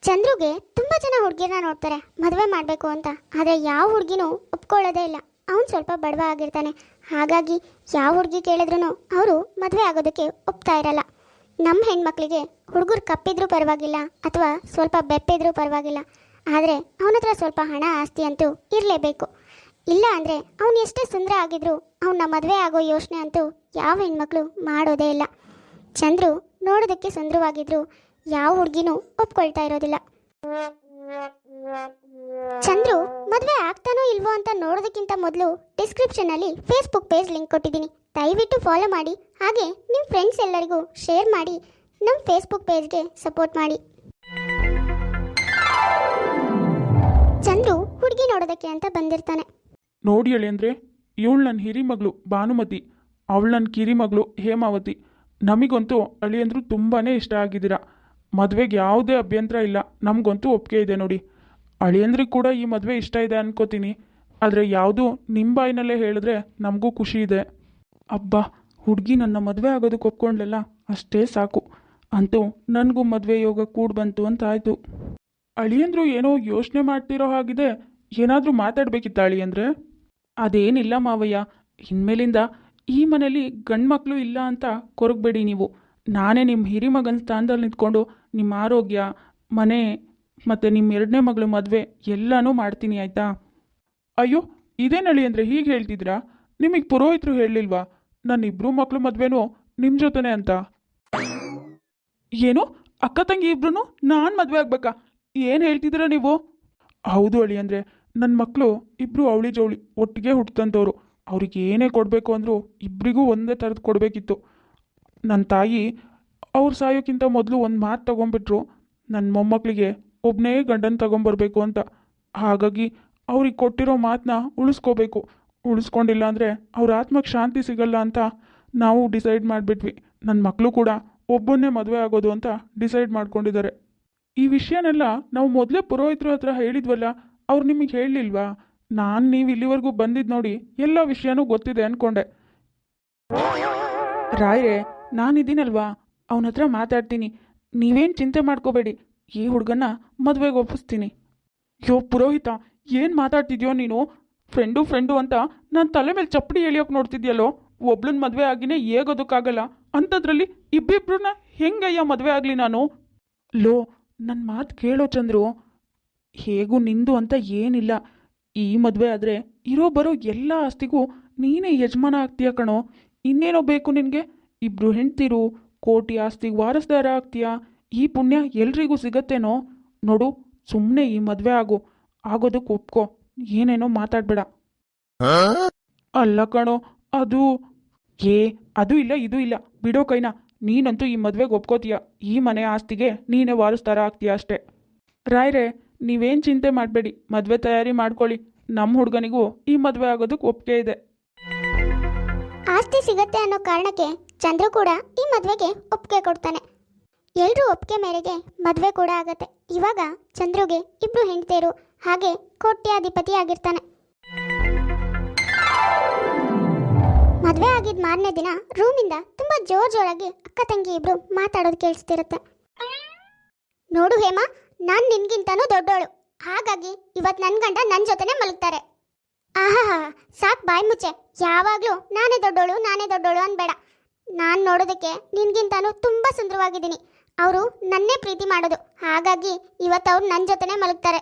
ಚಂದ್ರುಗೆ ತುಂಬ ಜನ ಹುಡುಗಿರನ್ನ ನೋಡ್ತಾರೆ ಮದುವೆ ಮಾಡಬೇಕು ಅಂತ. ಆದರೆ ಯಾವ ಹುಡುಗಿನೂ ಒಪ್ಕೊಳ್ಳೋದೇ ಇಲ್ಲ. ಅವನು ಸ್ವಲ್ಪ ಬಡವ ಆಗಿರ್ತಾನೆ. ಹಾಗಾಗಿ ಯಾವ ಹುಡುಗಿ ಕೇಳಿದ್ರು ಅವರು ಮದುವೆ ಆಗೋದಕ್ಕೆ ಒಪ್ತಾ ಇರಲ್ಲ. ನಮ್ಮ ಹೆಣ್ಮಕ್ಳಿಗೆ ಹುಡುಗರು ಕಪ್ಪಿದ್ರೂ ಪರವಾಗಿಲ್ಲ ಅಥವಾ ಸ್ವಲ್ಪ ಬೆಪ್ಪಿದ್ರೂ ಪರವಾಗಿಲ್ಲ, ಆದರೆ ಅವನ ಹತ್ರ ಸ್ವಲ್ಪ ಹಣ ಆಸ್ತಿ ಅಂತೂ ಇರಲೇಬೇಕು. ಇಲ್ಲ ಅಂದರೆ ಅವನು ಎಷ್ಟೇ ಸುಂದರ ಆಗಿದ್ರು ಅವನ್ನ ಮದುವೆ ಆಗೋ ಯೋಚನೆ ಅಂತೂ ಯಾವ ಹೆಣ್ಮಕ್ಳು ಮಾಡೋದೇ ಇಲ್ಲ. ಚಂದ್ರು ನೋಡೋದಕ್ಕೆ ಸುಂದರವಾಗಿದ್ರು ಯಾವ ಹುಡುಗಿನೂ ಒಪ್ಕೊಳ್ತಾ ಇರೋದಿಲ್ಲ. ಚಂದ್ರು ಮದುವೆ ಆಗ್ತಾನೋ ಇಲ್ವೋ ಅಂತ ನೋಡೋದಕ್ಕಿಂತ ಮೊದಲು ಡಿಸ್ಕ್ರಿಪ್ಷನಲ್ಲಿ ಫೇಸ್ಬುಕ್ ಪೇಜ್ ಲಿಂಕ್ ಕೊಟ್ಟಿದ್ದೀನಿ, ದಯವಿಟ್ಟು ಫಾಲೋ ಮಾಡಿ. ಹಾಗೆ ನಿಮ್ಮ ಫ್ರೆಂಡ್ಸ್ ಎಲ್ಲರಿಗೂ ಶೇರ್ ಮಾಡಿ. ನಮ್ಮ ಫೇಸ್ಬುಕ್ ಪೇಜ್ಗೆ ಸಪೋರ್ಟ್ ಮಾಡಿ. ಚಂದ್ರು ಹುಡುಗಿ ನೋಡೋದಕ್ಕೆ ಅಂತ ಬಂದಿರ್ತಾನೆ. ನೋಡಿ ಹೇಳಿ ಅಂದರೆ ಇವಳು ನನ್ನ ಹಿರಿಮಗಳು ಭಾನುಮತಿ, ಅವಳು ನನ್ನ ಕಿರಿಮಗಳು ಹೇಮಾವತಿ. ನಮಗಂತೂ ಅಳಿಯಂದ್ರು ತುಂಬಾ ಇಷ್ಟ ಆಗಿದ್ದೀರಾ. ಮದುವೆಗೆ ಯಾವುದೇ ಅಭ್ಯಂತರ ಇಲ್ಲ, ನಮಗಂತೂ ಒಪ್ಪಿಗೆ ಇದೆ ನೋಡಿ. ಅಳಿಯಂದ್ರಿಗೆ ಕೂಡ ಈ ಮದುವೆ ಇಷ್ಟ ಇದೆ ಅನ್ಕೋತೀನಿ. ಆದರೆ ಯಾವುದು ನಿಮ್ಮ ಬಾಯಿನಲ್ಲೇ ಹೇಳಿದ್ರೆ ನಮಗೂ ಖುಷಿ ಇದೆ. ಅಬ್ಬಾ, ಹುಡುಗಿ ನನ್ನ ಮದುವೆ ಆಗೋದಕ್ಕೆ ಒಪ್ಕೊಂಡ್ಲಲ್ಲ, ಅಷ್ಟೇ ಸಾಕು. ಅಂತೂ ನನಗೂ ಮದುವೆ ಯೋಗ ಕೂಡ್ ಬಂತು ಅಂತ ಆಯಿತು. ಅಳಿಯಂದ್ರು ಏನೋ ಯೋಚನೆ ಮಾಡ್ತಿರೋ ಹಾಗಿದೆ. ಏನಾದರೂ ಮಾತಾಡಬೇಕಿತ್ತ ಅಳಿಯಂದ್ರೆ? ಅದೇನಿಲ್ಲ ಮಾವಯ್ಯ, ಇನ್ಮೇಲಿಂದ ಈ ಮನೇಲಿ ಗಂಡು ಮಕ್ಕಳು ಇಲ್ಲ ಅಂತ ಕೊರಗಬೇಡಿ ನೀವು. ನಾನೇ ನಿಮ್ಮ ಹಿರಿಮಗನ ಸ್ಥಾನದಲ್ಲಿ ನಿಂತ್ಕೊಂಡು ನಿಮ್ಮ ಆರೋಗ್ಯ, ಮನೆ ಮತ್ತು ನಿಮ್ಮ ಎರಡನೇ ಮಗಳು ಮದುವೆ ಎಲ್ಲನೂ ಮಾಡ್ತೀನಿ, ಆಯಿತಾ? ಅಯ್ಯೋ, ಇದೇನಳಿ ಅಂದರೆ ಹೀಗೆ ಹೇಳ್ತಿದ್ರಾ? ನಿಮಗೆ ಪುರೋಹಿತರು ಹೇಳಲಿಲ್ವಾ ನನ್ನ ಇಬ್ಬರು ಮಕ್ಕಳು ಮದುವೆನೂ ನಿಮ್ಮ ಜೊತೆನೇ ಅಂತ? ಏನು, ಅಕ್ಕ ತಂಗಿ ಇಬ್ರು ನಾನು ಮದುವೆ ಆಗ್ಬೇಕಾ? ಏನು ಹೇಳ್ತಿದ್ದೀರಾ ನೀವು? ಹೌದು ಅಳಿ ಅಂದರೆ ನನ್ನ ಮಕ್ಕಳು ಇಬ್ಬರು ಅವಳಿ ಜವಳಿ ಒಟ್ಟಿಗೆ ಹುಟ್ಟಂಥವ್ರು. ಅವ್ರಿಗೆ ಏನೇ ಕೊಡಬೇಕು ಅಂದರೂ ಇಬ್ಬರಿಗೂ ಒಂದೇ ಥರದ್ದು ಕೊಡಬೇಕಿತ್ತು. ನನ್ನ ತಾಯಿ ಅವ್ರು ಸಾಯೋಕ್ಕಿಂತ ಮೊದಲು ಒಂದು ಮಾತು ತೊಗೊಂಬಿಟ್ರು, ನನ್ನ ಮೊಮ್ಮಕ್ಕಳಿಗೆ ಒಬ್ಬನೇ ಗಂಡನ ತೊಗೊಂಬರ್ಬೇಕು ಅಂತ. ಹಾಗಾಗಿ ಅವ್ರಿಗೆ ಕೊಟ್ಟಿರೋ ಮಾತನ್ನ ಉಳಿಸ್ಕೋಬೇಕು. ಉಳಿಸ್ಕೊಂಡಿಲ್ಲ ಅಂದರೆ ಅವ್ರ ಆತ್ಮಕ್ಕೆ ಶಾಂತಿ ಸಿಗಲ್ಲ ಅಂತ ನಾವು ಡಿಸೈಡ್ ಮಾಡಿಬಿಟ್ವಿ. ನನ್ನ ಮಕ್ಕಳು ಕೂಡ ಒಬ್ಬನ್ನೇ ಮದುವೆ ಆಗೋದು ಅಂತ ಡಿಸೈಡ್ ಮಾಡ್ಕೊಂಡಿದ್ದಾರೆ. ಈ ವಿಷಯನೆಲ್ಲ ನಾವು ಮೊದಲೇ ಪುರೋಹಿತರ ಹತ್ರ ಹೇಳಿದ್ವಲ್ಲ, ಅವ್ರು ನಿಮಗೆ ಹೇಳಲಿಲ್ವಾ? ನೀವು ಇಲ್ಲಿವರೆಗೂ ಬಂದಿದ್ದು ನೋಡಿ ಎಲ್ಲ ವಿಷಯನೂ ಗೊತ್ತಿದೆ ಅಂದ್ಕೊಂಡೆ. ರಾಯ್ರೆ, ನಾನಿದ್ದೀನಲ್ವಾ, ಅವನ ಹತ್ರ ಮಾತಾಡ್ತೀನಿ. ನೀವೇನು ಚಿಂತೆ ಮಾಡ್ಕೋಬೇಡಿ, ಈ ಹುಡುಗನ್ನ ಮದುವೆಗೆ ಒಪ್ಪಿಸ್ತೀನಿ. ಯೋ ಪುರೋಹಿತ, ಏನು ಮಾತಾಡ್ತಿದ್ಯೋ ನೀನು? ಫ್ರೆಂಡು ಅಂತ ನಾನು ತಲೆ ಮೇಲೆ ಚಪ್ಪಡಿ ಎಳಿಯೋಕೆ ನೋಡ್ತಿದ್ಯಲ್ಲೋ. ಒಬ್ಳನ್ನ ಮದುವೆ ಆಗಿನೇ ಹೇಗೋದಕ್ಕಾಗಲ್ಲ, ಅಂಥದ್ರಲ್ಲಿ ಇಬ್ಬಿಬ್ರನ್ನ ಹೆಂಗಯ್ಯ ಮದುವೆ ಆಗಲಿ ನಾನು? ಲೋ, ನನ್ನ ಮಾತು ಕೇಳೋ ಚಂದ್ರು. ಹೇಗೂ ನಿಂದು ಅಂತ ಏನಿಲ್ಲ. ಈ ಮದುವೆ ಆದರೆ ಇರೋ ಬರೋ ಎಲ್ಲ ಆಸ್ತಿಗೂ ನೀನೇ ಯಜಮಾನ ಆಗ್ತೀಯ ಕಣೋ. ಇನ್ನೇನೋ ಬೇಕು ನಿನಗೆ? ಇಬ್ಬರು ಹೆಂಡ್ತಿರು, ಕೋಟಿ ಆಸ್ತಿಗೆ ವಾರಸ್ದಾರ ಆಗ್ತೀಯಾ? ಈ ಪುಣ್ಯ ಎಲ್ರಿಗೂ ಸಿಗತ್ತೇನೋ? ನೋಡು, ಸುಮ್ಮನೆ ಈ ಮದುವೆ ಆಗೋದಕ್ಕೆ ಒಪ್ಕೋ. ಏನೇನೋ ಮಾತಾಡಬೇಡ. ಅಲ್ಲ ಕಣೋ, ಅದು ಇಲ್ಲ ಇದು ಇಲ್ಲ, ಬಿಡೋ ಕೈನಾ. ನೀನಂತೂ ಈ ಮದುವೆಗೆ ಒಪ್ಕೋತೀಯ. ಈ ಮನೆ ಆಸ್ತಿಗೆ ನೀನೇ ವಾರಸ್ದಾರ ಆಗ್ತೀಯ ಅಷ್ಟೇ. ರಾಯ್ರೆ, ನೀವೇನು ಚಿಂತೆ ಮಾಡಬೇಡಿ, ಮದುವೆ ತಯಾರಿ ಮಾಡ್ಕೊಳ್ಳಿ. ನಮ್ಮ ಹುಡುಗನಿಗೂ ಈ ಮದುವೆ ಆಗೋದಕ್ಕೆ ಒಪ್ಪಿಗೆ ಇದೆ. ಆಸ್ತಿ ಸಿಗತ್ತೆ ಅನ್ನೋ ಕಾರಣಕ್ಕೆ ಚಂದ್ರು ಕೂಡ ಈ ಮದುವೆಗೆ ಒಪ್ಪಿಗೆ ಕೊಡ್ತಾನೆ. ಎಲ್ಲರೂ ಒಪ್ಪಿಗೆ ಮೇರೆಗೆ ಮದುವೆ ಕೂಡ ಆಗತ್ತೆ. ಇವಾಗ ಚಂದ್ರುಗೆ ಇಬ್ರು ಹೆಂಡತಿಯರು, ಹಾಗೆ ಕೋಟ್ಯಾಧಿಪತಿ ಆಗಿರ್ತಾನೆ. ಮದುವೆ ಆಗಿದ್ದ ಮಾರನೇ ದಿನ ರೂಮಿಂದ ತುಂಬಾ ಜೋರಾಗಿ ಅಕ್ಕ ತಂಗಿ ಇಬ್ರು ಮಾತಾಡೋದು ಕೇಳಿಸ್ತಿರುತ್ತೆ. ನೋಡು ಹೇಮಾ, ನಾನು ನಿನ್ಗಿಂತನೂ ದೊಡ್ಡೋಳು, ಹಾಗಾಗಿ ಇವತ್ತು ನನ್ನ ಗಂಡ ನನ್ನ ಜೊತೆನೆ ಮಲಗ್ತಾರೆ. ಆಹಾ, ಸಾಕು ಬಾಯಿ ಮುಚ್ಚೆ. ಯಾವಾಗಲೂ ನಾನೇ ದೊಡ್ಡೋಳು ಅನ್ಬೇಡ. ನಾನು ನೋಡೋದಕ್ಕೆ ನಿನ್ಗಿಂತನೂ ತುಂಬ ಸುಂದರವಾಗಿದ್ದೀನಿ. ಅವರು ನನ್ನೇ ಪ್ರೀತಿ ಮಾಡೋದು, ಹಾಗಾಗಿ ಇವತ್ತು ಅವ್ರು ನನ್ನ ಜೊತೆನೆ ಮಲಗ್ತಾರೆ.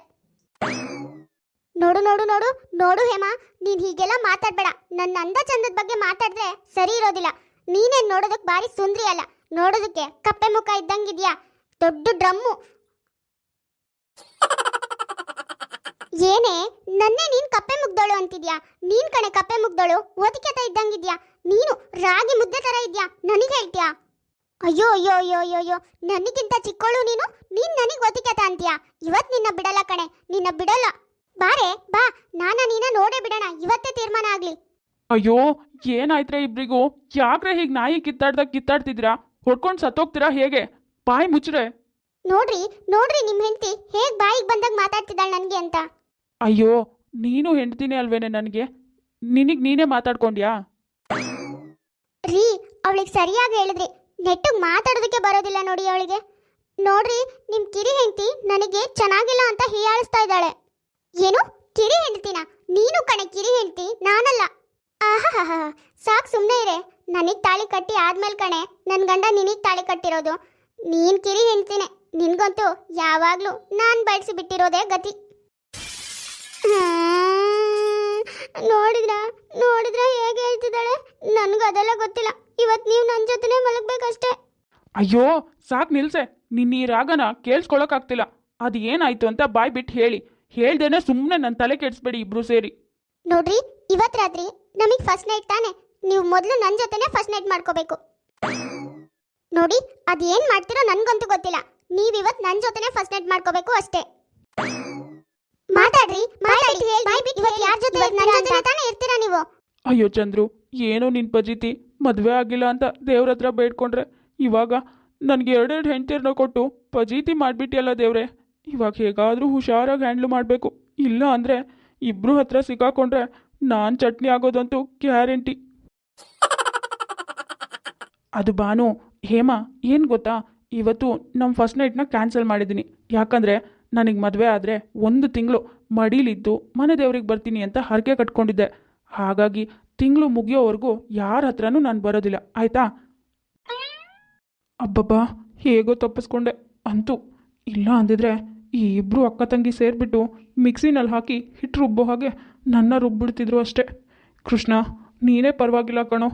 ನೋಡು ನೋಡು ನೋಡು ನೋಡು ಹೇಮಾ, ನೀನು ಹೀಗೆಲ್ಲ ಮಾತಾಡಬೇಡ. ನನ್ನ ಅಂದ ಚಂದದ ಬಗ್ಗೆ ಮಾತಾಡಿದ್ರೆ ಸರಿ ಇರೋದಿಲ್ಲ. ನೀನೇನು ನೋಡೋದಕ್ಕೆ ಭಾರಿ ಸುಂದರಿ ಅಲ್ಲ, ನೋಡೋದಕ್ಕೆ ಕಪ್ಪೆ ಮುಖ ಇದ್ದಂಗಿದ್ಯಾ, ದೊಡ್ಡ ಡ್ರಮ್ಮು. ಏನೇ, ನನ್ನೇ ನೀನು ಕಪ್ಪೆ ಮುಗ್ದೋಳು ಅಂತಿದ್ಯಾ? ನೀನ್ ಕಣೆ ಕಪ್ಪೆ ಮುಗ್ದೋಳು, ಓದಿಕೆತ ಇದ್ದಂಗಿದ್ಯಾ. ನೀನು ರಾಗಿ ಮುದ್ದೆ ಥರ ಇದ್ಯಾ, ನನಗೆ ಹೇಳ್ತೀಯಾ? ಅಯ್ಯೋ ಅಯ್ಯೋ ಅಯ್ಯೋ ಅಯ್ಯೋ ಅಯ್ಯೋ, ನನಗಿಂತ ಚಿಕ್ಕೋಳು ನೀನು ನನಗೆ ಓದಿಕೆತ ಅಂತೀಯಾ? ಇವತ್ತು ನಿನ್ನ ಬಿಡಲ್ಲ ಕಣೆ, ನಿನ್ನ ಬಿಡಲ್ಲ. ಬಾರೆ ಬಾ, ನೀನ ನೋಡೇ ಬಿಡೋಣ, ಇವತ್ತೇ ತೀರ್ಮಾನ ಆಗ್ಲಿ. ಅಯ್ಯೋ, ಏನಾಯ್ತ್ರೆ ಇಬ್ರಿಗೂ? ಯಾಕ್ರೆ ಹೀಗೆ ನಾಯಿ ಕಿತ್ತಾಡ್ತಿದ್ದೀರಾ? ಹೊಡ್ಕೊಂಡು ಸತ್ತೋಗ್ತೀರಾ ಹೇಗೆ? ಬಾಯಿ ಮುಚ್ಚ್ರೆ. ನೋಡ್ರಿ ನಿಮ್ಮ ಹೆಂಡತಿ ಹೇಗ್ ಬಾಯಿಗೆ ಬಂದಾಗ ಮಾತಾಡ್ತಿದ್ದಾಳೆ ನನಗೆ ಅಂತ. ಅಯ್ಯೋ, ನೀನು ಹೆಂಡ್ತಿನೇ ಅಲ್ವೇನೆ ನನಗೆ? ನೀನೇ ಮಾತಾಡ್ಕೊಂಡ್ಯಾ? ರೀ, ಅವಳಿಗೆ ಸರಿಯಾಗಿ ಹೇಳಿದ್ರಿ. ನೆಟ್ಟಿಗೆ ಮಾತಾಡೋದಕ್ಕೆ ಬರೋದಿಲ್ಲ ನೋಡಿ ಅವಳಿಗೆ. ನೋಡ್ರಿ ನಿಮ್ ಕಿರಿ ಹೆಂಡತಿ ನನಗೆ ಚೆನ್ನಾಗಿಲ್ಲ ಅಂತ ಹೀಯಾಳಿಸ್ತಾ ಇದ್ದಾಳೆ. ಏನು ಕಿರಿ ಹೆಂಡತಿನ? ನೀನು ಕಣೆ ಕಿರಿ ಹೆಂಡತಿ, ನಾನಲ್ಲ. ಆಹಾ, ಸಾಕ್ ಸುಮ್ಮನೆ ಇರೆ. ನನಗ್ ತಾಳಿ ಕಟ್ಟಿ ಆದ್ಮೇಲೆ ಕಣೆ ನನ್ ಗಂಡ ನಿನಗ್ ತಾಳಿ ಕಟ್ಟಿರೋದು. ನೀನ್ ಕಿರಿ ಹೆಂಡ್ತಿನೇ. ನಿನ್ಗಂತೂ ಯಾವಾಗ್ಲೂ ನಾನ್ ಬಯಸಿ ಬಿಟ್ಟಿರೋದೇ ಗತಿ. ನೋಡಿದ್ರ ಹೇಗೆ ಹೇಳ್ತಿದ್ದಾಳೆ? ನನ್ಗದೆಲ್ಲ ಗೊತ್ತಿಲ್ಲ. ಇವತ್ ನೀವು ನನ್ನ ಜೊತೆನೆ ಮಲಗ್ಬೇಕಷ್ಟೇ. ಅಯ್ಯೋ ಸಾಕು ನಿಲ್ಸೆ. ನಿನ್ನ ಈ ರಾಗನ ಕೇಳಿಸ್ಕೊಳಕ್ಕಾಗ್ತಿಲ್ಲ. ಅದು ಏನಾಯ್ತು ಅಂತ ಬಾಯ್ ಬಿಟ್ಟು ಹೇಳಿ. ಹೇಳ್ದೇನೆ ಸುಮ್ಮನೆ ನನ್ನ ತಲೆ ಕೆಡಿಸ್ಬೇಡಿ ಇಬ್ರು ಸೇರಿ. ನೋಡ್ರಿ, ಇವತ್ ರಾತ್ರಿ ನಮಗ್ ಫಸ್ಟ್ ನೈಟ್ ತಾನೆ. ನೀವು ಮೊದಲು ನನ್ನ ಜೊತೆನೆ ಫಸ್ಟ್ ನೈಟ್ ಮಾಡ್ಕೋಬೇಕು. ನೋಡಿ, ಅದೇನ್ ಮಾಡ್ತಿರೋ ನನ್ಗಂತೂ ಗೊತ್ತಿಲ್ಲ. ನೀವಿವತ್ ನನ್ನ ಜೊತೆನೆ ಫಸ್ಟ್ ನೈಟ್ ಮಾಡ್ಕೋಬೇಕು ಅಷ್ಟೇ. ಮಾತಾಡ್ರಿ, ಇವತ್ತು ಯಾರ ಜೊತೆ? ನನ್ನ ಜೊತೆ ತಾನೇ ಇರ್ತೀರಾ ನೀವು. ಅಯ್ಯೋ ಚಂದ್ರು, ಏನೋ ನಿನ್ನ ಪಜಿತಿ ಮದುವೆ ಆಗಿಲ್ಲ ಅಂತ ದೇವ್ರ ಹತ್ರ ಬೇಡ್ಕೊಂಡ್ರೆ ಇವಾಗ ನನಗೆ ಎರಡೆರಡು ಹೆಂಡ್ತಿರನ್ನ ಕೊಟ್ಟು ಪಜೀತಿ ಮಾಡಿಬಿಟ್ಟಿಯಲ್ಲ ದೇವ್ರೆ. ಇವಾಗ ಹೇಗಾದರೂ ಹುಷಾರಾಗಿ ಹ್ಯಾಂಡ್ಲ್ ಮಾಡಬೇಕು. ಇಲ್ಲ ಅಂದರೆ ಇಬ್ಬರು ಹತ್ರ ಸಿಕ್ಕಾಕೊಂಡ್ರೆ ನಾನು ಚಟ್ನಿ ಆಗೋದಂತೂ ಗ್ಯಾರಂಟಿ. ಅದು ಬಾನು, ಹೇಮಾ ಏನು ಗೊತ್ತಾ, ಇವತ್ತು ನಮ್ಮ ಫಸ್ಟ್ ನೈಟ್ನ ಕ್ಯಾನ್ಸಲ್ ಮಾಡಿದ್ದೀನಿ. ಯಾಕಂದರೆ ನನಗೆ ಮದುವೆ ಆದರೆ 1 ತಿಂಗಳು ಮಡೀಲಿದ್ದು ಮನೆ ದೇವ್ರಿಗೆ ಬರ್ತೀನಿ ಅಂತ ಹರಕೆ ಕಟ್ಕೊಂಡಿದ್ದೆ. ಹಾಗಾಗಿ ತಿಂಗಳು ಮುಗಿಯೋವರೆಗೂ ಯಾರ ಹತ್ರನೂ ನಾನು ಬರೋದಿಲ್ಲ, ಆಯಿತಾ? ಅಬ್ಬಬ್ಬಾ, ಹೇಗೋ ತಪ್ಪಿಸ್ಕೊಂಡೆ ಅಂತೂ. ಇಲ್ಲ ಅಂದಿದ್ರೆ ಈ ಇಬ್ಬರು ಅಕ್ಕ ತಂಗಿ ಸೇರಿಬಿಟ್ಟು ಮಿಕ್ಸಿನಲ್ಲಿ ಹಾಕಿ ಹಿಟ್ಟು ರುಬ್ಬೋ ಹಾಗೆ ನನ್ನ ರುಬ್ಬಿಡ್ತಿದ್ರು ಅಷ್ಟೇ. ಕೃಷ್ಣ, ನೀನೇ ಪರವಾಗಿಲ್ಲ ಕಣೋ.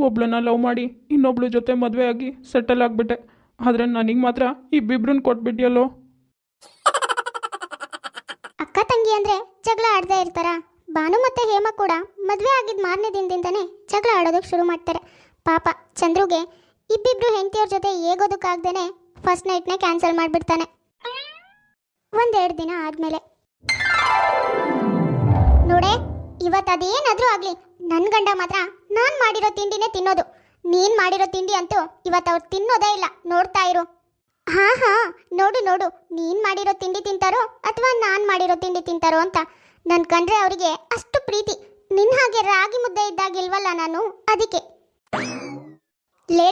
ಒಬ್ಳನ್ನ ಲವ್ ಮಾಡಿ ಇನ್ನೊಬ್ಳು ಜೊತೆ ಮದುವೆ ಆಗಿ ಸೆಟಲ್ ಆಗಿಬಿಟ್ಟೆ. ಆದರೆ ನನಗೆ ಮಾತ್ರ ಇಬ್ಬಿಬ್ರನ್ನ ಕೊಟ್ಬಿಟ್ಟಿಯಲ್ಲೋ. ಅಕ್ಕ ತಂಗಿ ಅಂದ್ರೆ ಜಗಳ ಆಡದೇ ಇರ್ತಾರ? ಭಾನು ಮತ್ತೆ ಹೇಮ ಕೂಡ ಮದುವೆ ಆಗಿದ್ದ ಮಾರನೇ ದಿನದಿಂದನೇ ಜಗಳ ಆಡೋದಕ್ಕೆ ಶುರು ಮಾಡ್ತಾರೆ. ಪಾಪ ಚಂದ್ರುಗೆ ಇಬ್ಬಿಬ್ರು ಹೆಂಡತಿಯವ್ರ ಜೊತೆ ಹೇಗೋದಕ್ಕಾಗ್ದೇನೆ ಫಸ್ಟ್ ನೈಟ್ನೇ ಕ್ಯಾನ್ಸಲ್ ಮಾಡಿಬಿಡ್ತಾನೆ. 1-2 ದಿನ ಆದಮೇಲೆ, ನೋಡೆ, ಇವತ್ತು ಅದೇನಾದರೂ ಆಗಲಿ ನನ್ನ ಗಂಡ ಮಾತ್ರ ನಾನು ಮಾಡಿರೋ ತಿಂಡಿನೇ ತಿನ್ನೋದು. ನೀನು ಮಾಡಿರೋ ತಿಂಡಿ ಅಂತೂ ಇವತ್ತು ಅವ್ರು ತಿನ್ನೋದೇ ಇಲ್ಲ. ನೋಡ್ತಾ ಇರು. ಹಾ, ನೋಡು, ನೀನು ಮಾಡಿರೋ ತಿಂಡಿ ತಿಂತಾರೋ ಅಥವಾ ನಾನು ಮಾಡಿರೋ ತಿಂಡಿ ತಿಂತಾರೋ ಅಂತ. ನನ್ನ ಕಂಡ್ರೆ ಅವರಿಗೆ ಅಷ್ಟು ಪ್ರೀತಿ. ನಿನ್ನ ಹಾಗೆ ರಾಗಿ ಮುದ್ದೆ ಇದ್ದಾಗಿಲ್ವಲ್ಲ ನಾನು, ಅದಕ್ಕೆ. ಲೇ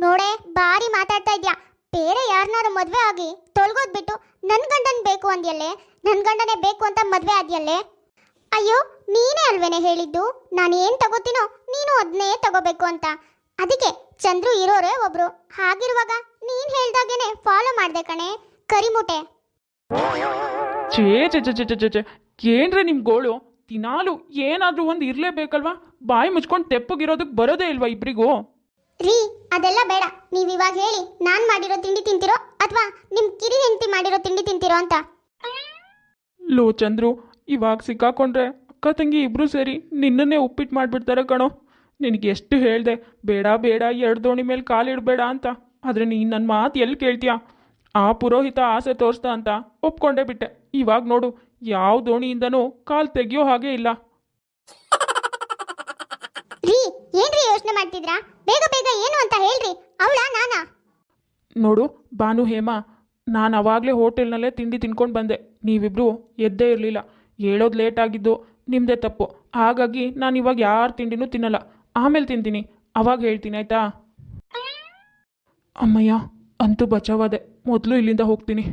ನೋಡೆ, ಬಾರಿ ಮಾತಾಡ್ತಾ ಇದ್ಯಾ. ಬೇರೆ ಯಾರನ್ನಾರು ಮದುವೆ ಆಗಿ ತೊಳ್ಗೋದ್ಬಿಟ್ಟು ನನ್ನ ಗಂಡನ್ ಬೇಕು ಅಂದ್ಯಲ್ಲೇ, ನನ್ನ ಗಂಡನೇ ಬೇಕು ಅಂತ ಮದುವೆ ಆದ್ಯಲ್ಲೇ. ಅಯ್ಯೋ, ನೀನೇ ಅಲ್ವೇನೆ ಹೇಳಿದ್ದು ನಾನು ಏನು ತಗೋತೀನೋ ನೀನು ಅದನ್ನೇ ತಗೋಬೇಕು ಅಂತ. ಅದಕ್ಕೆ ಚಂದ್ರು ಇರೋರೇ ಒಬ್ರು. ಹಾಗಿರುವಾಗ ನೀನು ಹೇಳ್ದಾಗೇನೆ ಫಾಲೋ ಮಾಡ್ದೆ ಕಣೆ, ಕರಿಮುಟೆ. ಚೇ ಏನ್ರೆ ನಿಮ್ಮ ಗೋಳು? ದಿನಾಲು ಏನಾದರೂ ಒಂದು ಇರಲೇಬೇಕಲ್ವಾ? ಬಾಯಿ ಮುಚ್ಕೊಂಡು ತೆಪ್ಪಗಿರೋದಕ್ಕೆ ಬರೋದೇ ಇಲ್ವಾ ಇಬ್ಬರಿಗೂ? ರೀ, ಅದೆಲ್ಲ ಬೇಡ. ನೀವು ಇವಾಗ ಹೇಳಿ, ನಾನು ಮಾಡಿರೋ ತಿಂಡಿ ತಿಂತಿರೋ ಅಥವಾ ನಿಮ್ಮ ಕಿರಿ ಹೆಂಡತಿ ಮಾಡಿರೋ ತಿಂಡಿ ತಿಂತಿರೋ ಅಂತ. ಲೋ ಚಂದ್ರು, ಇವಾಗ ಸಿಕ್ಕಾಕೊಂಡ್ರೆ ಅಕ್ಕ ತಂಗಿ ಇಬ್ಬರು ಸೇರಿ ನಿನ್ನನ್ನೇ ಉಪ್ಪಿಟ್ಟು ಮಾಡಿಬಿಡ್ತಾರೆ ಕಣೋ. ನಿನಗೆ ಎಷ್ಟು ಹೇಳಿದೆ ಬೇಡ 2 ದೋಣಿ ಮೇಲೆ ಕಾಲಿಡಬೇಡ ಅಂತ. ಆದರೆ ನೀನು ನನ್ನ ಮಾತು ಎಲ್ಲಿ ಕೇಳ್ತೀಯಾ? ಆ ಪುರೋಹಿತ ಆಸೆ ತೋರಿಸ್ದ ಅಂತ ಒಪ್ಕೊಂಡೇ ಬಿಟ್ಟೆ. ಇವಾಗ ನೋಡು, ಯಾವ ದೋಣಿಯಿಂದನೂ ಕಾಲು ತೆಗಿಯೋ ಹಾಗೆ ಇಲ್ಲ. ರೀ, ಏನ್ರಿ ಯೋಚನೆ ಮಾಡ್ತಿದ್ರಾ? ಬೇಗ ಏನು ಅಂತ ಹೇಳ್ರಿ. ಅವಳಾ ನಾನಾ? ನೋಡು ಭಾನು, ಹೇಮಾ, ನಾನು ಅವಾಗಲೇ ಹೋಟೆಲ್ನಲ್ಲೇ ತಿಂಡಿ ತಿನ್ಕೊಂಡು ಬಂದೆ. ನೀವಿಬ್ಬರು ಎದ್ದೇ ಇರಲಿಲ್ಲ. ಹೇಳೋದು ಲೇಟ್ ಆಗಿದ್ದು ನಿಮ್ಮದೇ ತಪ್ಪು. ಹಾಗಾಗಿ ನಾನು ಇವಾಗ ಯಾರ ತಿಂಡಿನೂ ತಿನ್ನಲ್ಲ. ಆಮೇಲೆ ತಿಂತೀನಿ, ಅವಾಗ ಹೇಳ್ತೀನಿ, ಆಯಿತಾ? ಅಮ್ಮಯ್ಯ, ಅಂತೂ ಬಚಾವಾದೆ. ಮೊದಲು ಇಲ್ಲಿಂದ ಹೋಗ್ತೀನಿ.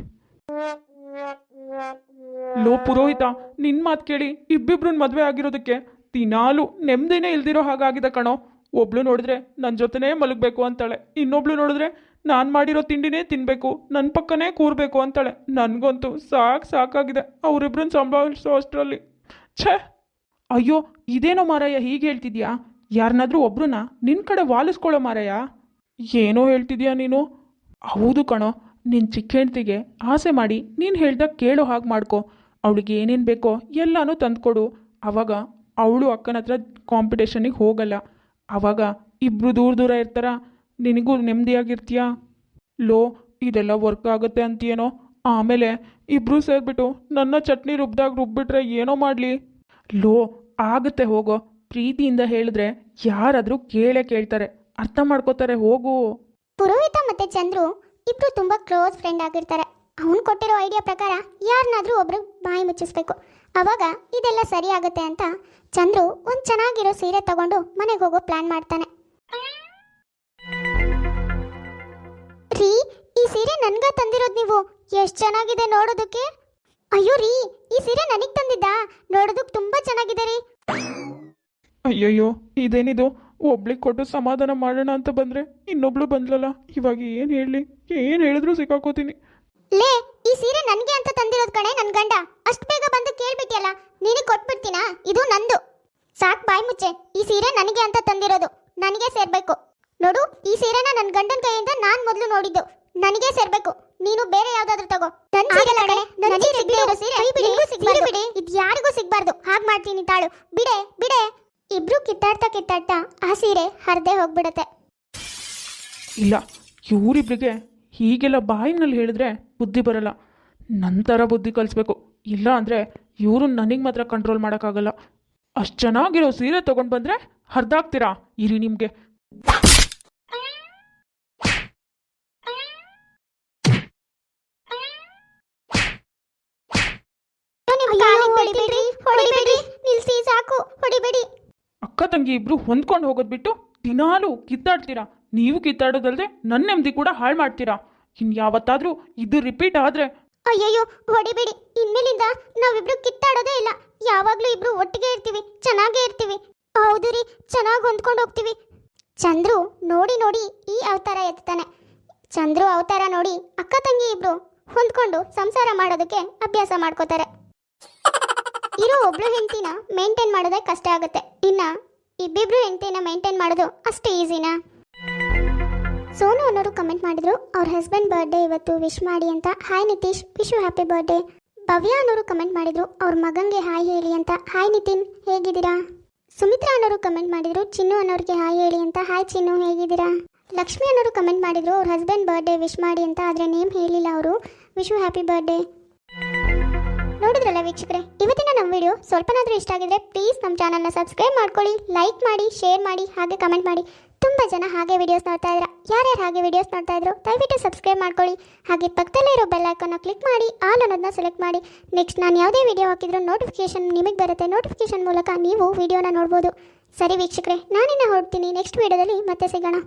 ಲೋ ಪುರೋಹಿತ, ನಿನ್ನ ಮಾತು ಕೇಳಿ ಇಬ್ಬಿಬ್ರನ್ನ ಮದುವೆ ಆಗಿರೋದಕ್ಕೆ ದಿನಾಲು ನೆಮ್ಮದಿನೇ ಇಲ್ದಿರೋ ಹಾಗಾಗಿದೆ ಕಣೋ. ಒಬ್ಳು ನೋಡಿದ್ರೆ ನನ್ನ ಜೊತೆನೇ ಮಲಗಬೇಕು ಅಂತಾಳೆ, ಇನ್ನೊಬ್ಳು ನೋಡಿದ್ರೆ ನಾನು ಮಾಡಿರೋ ತಿಂಡಿನೇ ತಿನ್ನಬೇಕು, ನನ್ನ ಪಕ್ಕನೇ ಕೂರಬೇಕು ಅಂತಾಳೆ. ನನಗಂತೂ ಸಾಕಾಗಿದೆ ಅವರಿಬ್ರನ್ನ ಸಂಭಾಳಿಸೋ ಅಷ್ಟರಲ್ಲಿ. ಛೇ, ಅಯ್ಯೋ ಇದೇನೋ ಮಾರಾಯ ಹೀಗೆ ಹೇಳ್ತಿದ್ಯಾ? ಯಾರನ್ನಾದ್ರೂ ಒಬ್ರನ್ನ ನಿನ್ನ ಕಡೆ ವಾಲಿಸ್ಕೊಳ್ಳೋ ಮಾರಾಯ. ಏನೋ ಹೇಳ್ತಿದ್ಯಾ ನೀನು? ಹೌದು ಕಣೋ, ನಿನ್ನ ಚಿಕ್ಕ ಹೆಂಡ್ತಿಗೆ ಆಸೆ ಮಾಡಿ ನೀನು ಹೇಳ್ದಾಗ ಕೇಳೋ ಹಾಗೆ ಮಾಡ್ಕೊ. ಅವಳಿಗೆ ಏನೇನು ಬೇಕೋ ಎಲ್ಲನೂ ತಂದುಕೊಡು. ಆವಾಗ ಅವಳು ಅಕ್ಕನ ಹತ್ರ ಕಾಂಪಿಟೇಷನಿಗೆ ಹೋಗಲ್ಲ. ಆವಾಗ ಇಬ್ಬರು ದೂರ ಇರ್ತಾರ, ನಿನಗೂ ನೆಮ್ಮದಿಯಾಗಿರ್ತೀಯ. ಲೋ, ಇದೆಲ್ಲ ವರ್ಕ್ ಆಗುತ್ತೆ ಅಂತೀಯೇನೋ? ಆಮೇಲೆ ಇಬ್ಬರು ಸೇರಿಬಿಟ್ಟು ನನ್ನ ಚಟ್ನಿ ರುಬ್ಬಿಟ್ರೆ ಏನೋ ಮಾಡಲಿ. ಲೋ, ಆಗುತ್ತೆ ಹೋಗೋ. ಪ್ರೀತಿಯಿಂದ ಹೇಳಿದ್ರೆ ಯಾರಾದರೂ ಕೇಳ್ತಾರೆ, ಅರ್ಥ ಮಾಡ್ಕೋತಾರೆ, ಹೋಗು. ಪುರೋಹಿತ ಮತ್ತೆ ಚಂದ್ರು ಇಬ್ರು ತುಂಬಾ ಕ್ಲೋಸ್ ಫ್ರೆಂಡ್ ಆಗಿರ್ತಾರೆ. ಅವನು ಕೊಟ್ಟಿರೋ ಐಡಿಯಾ ಪ್ರಕಾರ ಯಾರನ್ನಾದ್ರೂ ಒಬ್ರು ಬಾಯಿ ಮುಚ್ಚಿಸ್ಬೇಕು. ಅವಾಗ ಇದೆಲ್ಲ ಸರಿ ಆಗುತ್ತೆ ಅಂತ ಚಂದ್ರು ಒಂದು ಚೆನ್ನಾಗಿರೋ ಸೀರೆ ತಗೊಂಡು ಮನೆಗೆ ಹೋಗೋ ಪ್ಲಾನ್ ಮಾಡ್ತಾನೆ. ರೀ, ಈ ಸೀರೆ ನನ್ಗ ತಂದಿರೋದು ನೀವು ಎಷ್ಟು ಚೆನ್ನಾಗಿದೆ ನೋಡೋದಕ್ಕೆ. ಅಯ್ಯೋ ರೀ, ಈ ಸೀರೆ ನನಗೆ ತಂದಿದ್ದಾ? ನೋಡೋದಕ್ಕೆ ತುಂಬಾ ಚೆನ್ನಾಗಿದೆ ರೀ. ಅಯ್ಯಯ್ಯೋ, ಇದೇನಿದು? ಒಬ್ಳಿಗೆ ಕೊಟ್ಟು ಸಮಾಧಾನ ಮಾಡೋಣ ಅಂತ ಬಂದರೆ ಇನ್ನೊಬ್ಳು ಬಂದ್ಲಲ್ಲ. ಇವಾಗ ಏನು ಹೇಳಲಿ? ಏನು ಹೇಳಿದ್ರು ಸಿಕ್ಕಾಕೋತೀನಿ. ಲೇ, ಈ ಸೀರೆ ನನಗೆ ಅಂತ ತಂದಿರೋದು ಕಣೆ ನನ್ನ ಗಂಡ. ಅಷ್ಟು ಬೇಗ ಬಂದು ಕೇಳ್ಬಿಟ್ಟಿಯಲ್ಲ, ನಿನಗೆ ಕೊಟ್ಬಿಡ್ತೀನಾ? ಇದು ನಂದು. ಸಾಕ್ ಬಾಯ್ ಮುಚ್ಚೆ. ಈ ಸೀರೆ ನನಗೆ ಅಂತ ತಂದಿರೋದು, ನನಗೆ ಸೇರ್ಬೇಕು. ನೋಡು, ಈ ಸೀರೆನ ನನ್ನ ಗಂಡನ ಕೈಯಿಂದ ನಾನು ಮೊದಲು ನೋಡಿದ್ದು, ನನಗೆ ಸೇರ್ಬೇಕು. ನೀನು ಬೇರೆ ಯಾವ್ದಾದ್ರು ತಗೋ. ನನ್ನ ಸೀರೆ ಕಣೆ, ನನ್ನ ಸೀರೆ ಬಿಡು. ಸೀರೆ ಬಿಡಿ, ಇದು ಯಾರಿಗೂ ಸಿಗ್ಬಾರ್ದು. ಹಾಗೆ ಮಾಡ್ತೀನಿ ತಾಳು. ಬಿಡೆ ಬಿಡೆ. ಇಬ್ರು ಕಿತ್ತಾಡ್ತಾ ಆ ಸೀರೆ ಹರಿದೇ ಹೋಗ್ಬಿಡತ್ತೆ. ಇಲ್ಲ, ಇವರಿಬ್ರಿಗೆ ಹೀಗೆಲ್ಲ ಬಾಯಿನಲ್ಲಿ ಹೇಳಿದ್ರೆ ಬುದ್ಧಿ ಬರಲ್ಲ. ನಂತರ ಬುದ್ಧಿ ಕಲಿಸ್ಬೇಕು. ಇಲ್ಲ ಅಂದರೆ ಇವರು ನನಗೆ ಮಾತ್ರ ಕಂಟ್ರೋಲ್ ಮಾಡೋಕ್ಕಾಗಲ್ಲ. ಅಷ್ಟು ಚೆನ್ನಾಗಿರೋ ಸೀರೆ ತೊಗೊಂಡು ಬಂದರೆ ಹರಿದಾಗ್ತೀರಾ? ಇರಿ ನಿಮಗೆ. ಹೊಡಿಬೇಡಿ, ನಿಲ್ಸಿ, ಸಾಕು, ಹೊಡಿಬೇಡಿ. ಅಕ್ಕ ತಂಗಿ ಇಬ್ರು ಹೊಂದ್ಕೊಂಡು ಹೋಗೋದು ಬಿಟ್ಟು ದಿನಾಲು ಕಿತ್ತಾಡ್ತೀರಾ. ನೀವು ಕಿತ್ತಾಡೋದಲ್ಲದೆ ನನ್ನ ನೆಮ್ಮದಿ ಕೂಡ ಹಾಳು ಮಾಡ್ತೀರಾ. ಇನ್ಯಾವತ್ತಾದರೂ ಇದು ರಿಪೀಟ್ ಆದರೆ ಅಯ್ಯಯ್ಯೋ, ಹೊಡಿಬೇಡಿ. ಇನ್ಮೇಲಿಂದ ನಾವಿಬ್ರು ಕಿತ್ತಾಡೋದೇ ಇಲ್ಲ. ಯಾವಾಗ್ಲೂ ಇಬ್ರು ಒಟ್ಟಿಗೆ ಇರ್ತೀವಿ, ಚೆನ್ನಾಗೇ ಇರ್ತೀವಿ. ಹೌದು ರೀ, ಚೆನ್ನಾಗಿ ಹೊಂದ್ಕೊಂಡು ಹೋಗ್ತೀವಿ. ಚಂದ್ರು ನೋಡಿ ನೋಡಿ ಈ ಅವತಾರ ಎತ್ತಾನೆ. ಚಂದ್ರು ಅವತಾರ ನೋಡಿ ಅಕ್ಕ ತಂಗಿ ಇಬ್ರು ಹೊಂದ್ಕೊಂಡು ಸಂಸಾರ ಮಾಡೋದಕ್ಕೆ ಅಭ್ಯಾಸ ಮಾಡ್ಕೋತಾರೆ. ಇರೋ ಒಬ್ಳು ಹೆಂಡತಿನ ಮೇಂಟೈನ್ ಮಾಡೋದೇ ಕಷ್ಟ ಆಗುತ್ತೆ, ಇನ್ನ ಇಬ್ಬಿಬ್ರು ಹೆಂಡತಿನ ಮೇಂಟೈನ್ ಮಾಡೋದು ಅಷ್ಟು ಈಸಿನಾ? ಸೋನು ಅನ್ನೋರು ಕಮೆಂಟ್ ಮಾಡಿದ್ರು, ಅವ್ರ ಹಸ್ಬೆಂಡ್ ಬರ್ಡೇ ಇವತ್ತು ವಿಶ್ ಮಾಡಿ ಅಂತ. Hi Nitish, wish you happy birthday. Bhavya ಅನ್ನೋರು ಕಮೆಂಟ್ ಮಾಡಿದ್ರು, ಅವ್ರ ಮಗಂಗೆ ಹಾಯ್ ಹೇಳಿ ಅಂತ. ಹಾಯ್ ನಿತಿನ್, ಹೇಗಿದ್ದೀರಾ? ಸುಮಿತ್ರಾ ಅನ್ನೋರು ಕಮೆಂಟ್ ಮಾಡಿದ್ರು, ಚಿನ್ನು ಅನ್ನೋರಿಗೆ ಹಾಯ್ ಹೇಳಿ ಅಂತ. ಹಾಯ್ ಚಿನ್ನು, ಹೇಗಿದ್ದೀರಾ? ಲಕ್ಷ್ಮಿ ಅನ್ನೋರು ಕಮೆಂಟ್ ಮಾಡಿದ್ರು, ಅವ್ರ ಹಸ್ಬೆಂಡ್ ಬರ್ಡೇ ವಿಶ್ ಮಾಡಿ ಅಂತ, ಆದರೆ ನೇಮ್ ಹೇಳಿಲ್ಲ ಅವರು. Wish you happy birthday. ನೋಡಿದ್ರಲ್ಲ ವೀಕ್ಷಕರೇ, ಇವತ್ತಿನ ನಮ್ಮ ವಿಡಿಯೋ ಸ್ವಲ್ಪನಾದರೂ ಇಷ್ಟ ಆಗಿದ್ರೆ ಪ್ಲೀಸ್ ನಮ್ಮ ಚಾನಲ್ನ ಸಬ್ಸ್ಕ್ರೈಬ್ ಮಾಡ್ಕೊಳ್ಳಿ, ಲೈಕ್ ಮಾಡಿ, ಶೇರ್ ಮಾಡಿ, ಹಾಗೆ ಕಮೆಂಟ್ ಮಾಡಿ. ತುಂಬ ಜನ ಹಾಗೆ ವಿಡಿಯೋಸ್ ನೋಡ್ತಾ ಇದ್ದೀರಾ. ಯಾರ್ಯಾರು ಹಾಗೆ ವಿಡಿಯೋಸ್ ನೋಡ್ತಾ ಇದ್ರು ದಯವಿಟ್ಟು ಸಬ್ಸ್ಕ್ರೈಬ್ ಮಾಡ್ಕೊಳ್ಳಿ. ಹಾಗೆ ಪಕ್ಕದಲ್ಲೇ ಇರೋ ಬೆಲ್ ಐಕಾನ್ನ ಕ್ಲಿಕ್ ಮಾಡಿ ಆಲ್ ಅನ್ನೋದನ್ನ ಸೆಲೆಕ್ಟ್ ಮಾಡಿ. ನೆಕ್ಸ್ಟ್ ನಾನು ಯಾವುದೇ ವಿಡಿಯೋ ಹಾಕಿದ್ರು ನೋಟಿಫಿಕೇಶನ್ ನಿಮಗೆ ಬರುತ್ತೆ. ನೋಟಿಫಿಕೇಶನ್ ಮೂಲಕ ನೀವು ವಿಡಿಯೋನ ನೋಡ್ಬೋದು. ಸರಿ ವೀಕ್ಷಕರೇ, ನಾನಿನ್ನ ಹೊರಡ್ತೀನಿ. ನೆಕ್ಸ್ಟ್ ವಿಡಿಯೋದಲ್ಲಿ ಮತ್ತೆ ಸಿಗೋಣ.